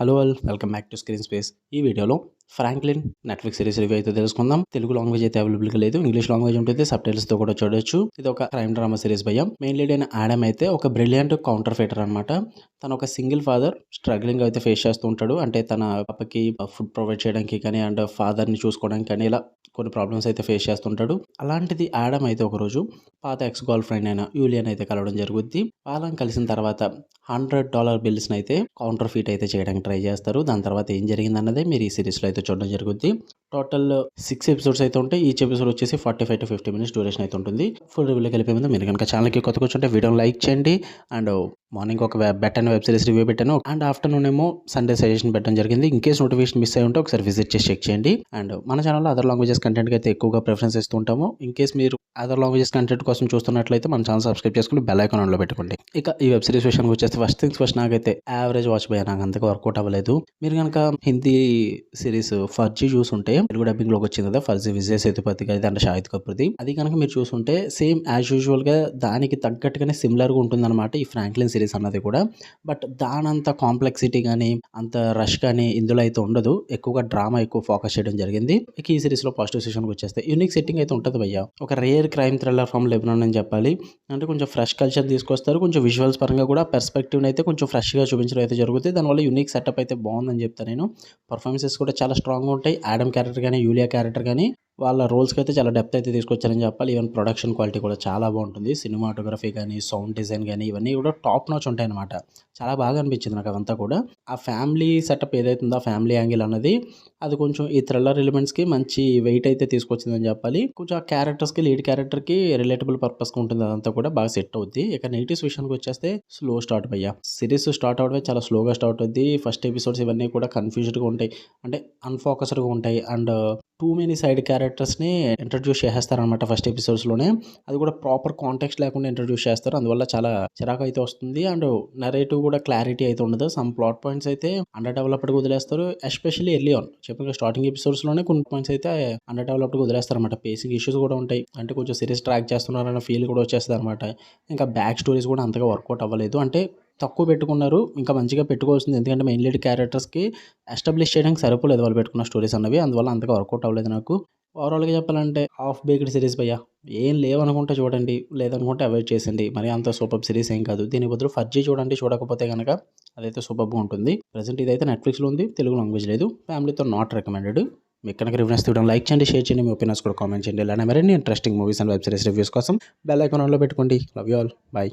Hello all, welcome back to screen space. ఈ వీడియోలో Franklin Netflix series review అయితే తెలుసుకుందాం. తెలుగు లాంగ్వేజ్ అయితే అవైలబుల్గా లేదు, ఇంగ్లీష్ లాంగ్వేజ్ ఉంటుంది, సబ్ టైటిల్స్తో కూడా చూడొచ్చు. ఇది ఒక క్రైమ్ డ్రామా సిరీస్ భయ్య. మెయిన్ లీడ్ అయిన ఆడమ్ అయితే ఒక బ్రిలియంట్ కౌంటర్ ఫైటర్ అనమాట. తను ఒక సింగిల్ ఫాదర్, స్ట్రగ్లింగ్ అయితే ఫేస్ చేస్తూ ఉంటాడు. అంటే తన పాపకి ఫుడ్ ప్రొవైడ్ చేయడానికి కానీ అండ్ ఫాదర్ని చూసుకోవడానికి కానీ ఇలా కొన్ని ప్రాబ్లమ్స్ అయితే ఫేస్ చేస్తుంటాడు. అలాంటిది ఆడమ్ అయితే ఒకరోజు పాత ఎక్స్ గర్ల్ ఫ్రెండ్ అయిన యూలియన్ అయితే కలవడం జరుగుద్ది. వాళ్ళని కలిసిన తర్వాత $100 బిల్స్ని అయితే కౌంటర్ ఫీట్ అయితే చేయడానికి ట్రై చేస్తారు. దాని తర్వాత ఏం జరిగింది అన్నదే మీరు ఈ సిరీస్లో అయితే చూడడం జరుగుద్ది. టోటల్ 6 ఎపిసోడ్స్ అయితే ఉంటాయి. ఈచ్ ఎపిసోడ్ వచ్చేసి 45 to 50 minutes డ్యూరేషన్ అయితే ఉంటుంది. ఫుల్ రివ్యూలోకి వెళ్ళిపోయే ముందు మీరు కనుక ఛానల్కి కొత్తగా వచ్చుంటే వీడియోని లైక్ చేయండి. అండ్ మార్నింగ్ ఒక బెటర్ వెబ్ సిరీస్ రివ్యూ పెట్టాను అండ్ ఆఫ్టర్నూన్ ఏమో సండే సజెషన్ పెట్టడం జరిగింది. ఇన్ కేస్ నోటిఫికేషన్ మిస్ అయి ఉంటే ఒకసారి విజిట్ చేసి చెక్ చేయండి. అండ్ మన ఛానల్లో అదర్ లాంగ్వేజెస్ కంటెంట్కి అయితే ఎక్కువగా ప్రిఫరెన్స్ ఇస్తూ ఉంటాము. ఇన్ కేస్ మీరు అదర్ లాంగ్వేజెస్ కంటెంట్ కోసం చూస్తున్నట్లయితే మన ఛానల్ సబ్స్క్రైబ్ చేసుకుని బెల్ ఐకాన్ ఆన్లో పెట్టుకోండి. ఇక ఈ వెబ్ సిరీస్ విషయానికి వచ్చేస్తే ఫస్ట్ థింగ్స్ ఫస్ట్, నాకైతే యావరేజ్ వాచ్ పోయా, నాకు అంతగా వర్కౌట్ అవ్వలేదు. మీరు కనుక హిందీ సిరీస్ ఫర్జీ చూసుంటే, తెలుగు డబ్బింగ్ లోకి వచ్చింది కదా ఫర్జీ, విజయ్ సేతుపతి గారిది అండ్ షాహిద్ కపూర్ది, అది కనుక మీరు చూసుంటే సేమ్ యాజ్ యూజువల్ గా దానికి తగ్గట్టుగానే సిమిలర్ గా ఉంటుందన్నమాట ఈ ఫ్రాంక్లిన్ సిరీస్ అన్నది కూడా. బట్ దానంత కాంప్లెక్సిటీ కానీ అంత రష్ కానీ ఇందులో అయితే ఉండదు. ఎక్కువగా డ్రామా ఎక్కువ ఫోకస్ చేయడం జరిగింది. ఇక ఈ సిరీస్ లో పాజిటివ్ సెషన్కి వచ్చేస్తే యూనిక్ సెట్టింగ్ అయితే ఉంటుంది భయ్య. ఒక rare crime thriller from Lebanon అని చెప్పాలి. అంటే కొంచెం ఫ్రెష్ కల్చర్ తీసుకొస్తారు. కొంచెం విజువల్స్ పరంగా కూడా పర్స్పెక్టివ్ అయితే కొంచెం ఫ్రెష్గా చూపించడం అయితే జరుగుతుంది. దానివల్ల యూనిక్ సెటప్ అయితే బాగుందని చెప్తాను నేను. పర్ఫార్మెన్సెస్ కూడా చాలా స్ట్రాంగ్గా ఉంటాయి. ఆడమ్ క్యారెక్టర్ కానీ యూలియా క్యారెక్టర్ కానీ వాళ్ళ రోల్స్కి అయితే చాలా డెప్త్ అయితే తీసుకొచ్చారని చెప్పాలి. ఈవెన్ ప్రొడక్షన్ క్వాలిటీ కూడా చాలా బాగుంటుంది. సినిమాటోగ్రఫీ కానీ సౌండ్ డిజైన్ కానీ ఇవన్నీ కూడా టాప్ నాచ్ ఉంటాయి అనమాట. చాలా బాగా అనిపించింది నాకు అవంతా కూడా. ఆ ఫ్యామిలీ సెటప్ ఏదైతే ఉందో, ఆ ఫ్యామిలీ యాంగిల్ అన్నది అది కొంచెం ఈ థ్రిల్లర్ ఎలిమెంట్స్కి మంచి వెయిట్ అయితే తీసుకొచ్చిందని చెప్పాలి. కొంచెం ఆ క్యారెక్టర్స్కి, లీడ్ క్యారెక్టర్కి రిలేటబుల్ పర్పస్కి ఉంటుంది. అదంతా కూడా బాగా సెట్ అవుద్ది. ఇక నెగిటివ్స్ విషయానికి వచ్చేస్తే స్లో స్టార్ట్ భయ్యా. సిరీస్ స్టార్ట్ అవడమే చాలా స్లోగా స్టార్ట్ అవుద్ది. ఫస్ట్ ఎపిసోడ్స్ ఇవన్నీ కూడా కన్ఫ్యూజ్డ్గా ఉంటాయి, అంటే అన్ఫోకస్డ్గా ఉంటాయి. అండ్ టూ మెనీ సైడ్ క్యారెక్టర్స్ని ఇంట్రడ్యూస్ చేసేస్తారనమాట ఫస్ట్ ఎపిసోడ్స్లోనే. అది కూడా ప్రాపర్ కాంటెక్స్ట్ లేకుండా ఇంట్రడ్యూస్ చేస్తారు. అందువల్ల చాలా చిరాకు అయితే వస్తుంది. అండ్ నరేటివ్ కూడా క్లారిటీ అయితే ఉండదు. సమ్ ప్లాట్ పాయింట్స్ అయితే అండర్ డెవలప్డ్గా వదిలేస్తారు. ఎస్పెషల్లీ ఎర్లీ ఆన్ చెప్పిన స్టార్టింగ్ ఎపిసోడ్స్లోనే కొన్ని పాయింట్స్ అయితే అండర్ డెవలప్డ్గా వదిలేస్తారు అనమాట. పేసింగ్ ఇష్యూస్ కూడా ఉంటాయి. అంటే కొంచెం సిరీస్ ట్రాక్ చేస్తున్నారన్న ఫీల్ కూడా వచ్చేస్తుంది అనమాట. ఇంకా బ్యాక్ స్టోరీస్ కూడా అంతగా వర్కౌట్ అవ్వలేదు. అంటే తక్కువ పెట్టుకున్నారు, ఇంకా మంచిగా పెట్టుకోవాల్సింది. ఎందుకంటే మెయిన్ లీడ్ క్యారెక్టర్స్కి ఎస్టాబ్లిష్ చేయడానికి సరిపోలేదు వాళ్ళు పెట్టుకున్న స్టోరీస్ అన్నవి. అందువల్ల అంతగా వర్కౌట్ అవ్వలేదు నాకు. ఓవరాల్గా చెప్పాలంటే హాఫ్ బేక్డ్ సిరీస్ భయ్య. ఏం లేవనుకుంటే చూడండి, లేదనుకుంటే అవాయిడ్ చేసండి. మరి అంత సూపర్ సిరీస్ ఏం కాదు. దీని బదులు ఫర్జీ చూడండి, చూడకపోతే కనుక అదైతే సూపర్గా ఉంటుంది. ప్రజెంట్ ఇదైతే నెట్ఫ్లిక్స్లో ఉంది, తెలుగు లాంగ్వేజ్ లేదు. ఫ్యామిలీతో నాట్ రికమెండెడ్. మీకు కనుక రివ్యూస్ తీయడం లైక్ చేయండి, షేర్ చేయండి, మీ ఒపీనియన్స్ కూడా కామెంట్ చేయండి. ఇలానే మరిన్ని interesting movies and web series reviews కోసం బెల్ ఐకాన్ ఆన్లో పెట్టుకోండి. Love you all, bye.